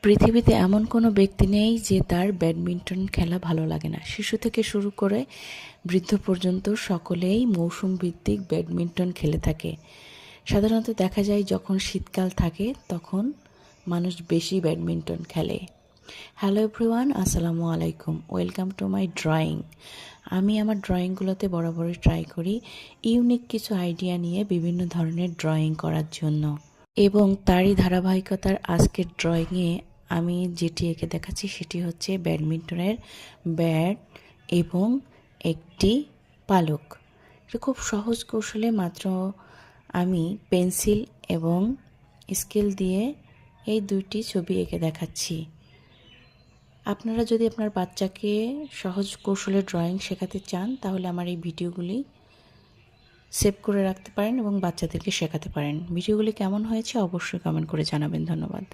পৃথিবীতে এমন কোনো ব্যক্তি নেই যে তার ব্যাডমিন্টন খেলা ভালো লাগে না। শিশু থেকে শুরু করে বৃদ্ধ পর্যন্ত সকলেই মৌসুম ভিত্তিক ব্যাডমিন্টন খেলে থাকে। সাধারণত দেখা যায় যখন শীতকাল থাকে তখন মানুষ বেশি ব্যাডমিন্টন খেলে। হ্যালো এভরিওয়ান, আসসালামু আলাইকুম, ওয়েলকাম টু মাই ড্রয়িং। আমি আমার ড্রয়িংগুলোতে বরাবরই ট্রাই করি ইউনিক কিছু আইডিয়া নিয়ে বিভিন্ন ধরনের ড্রয়িং করার জন্য, এবং তারই ধারাবাহিকতার আজকের ড্রয়িংয়ে আমি যেটি এঁকে দেখাচ্ছি সেটি হচ্ছে ব্যাডমিন্টনের ব্যাট এবং একটি পালক। এটা খুব সহজ কৌশলে মাত্র আমি পেন্সিল এবং স্কেল দিয়ে এই দুইটি ছবি এঁকে দেখাচ্ছি। আপনারা যদি আপনার বাচ্চাকে সহজ কৌশলে ড্রয়িং শেখাতে চান তাহলে আমার এই ভিডিওগুলি সেভ করে রাখতে পারেন এবং বাচ্চাদেরকে শেখাতে পারেন। ভিডিওগুলি কেমন হয়েছে অবশ্যই কমেন্ট করে জানাবেন। ধন্যবাদ।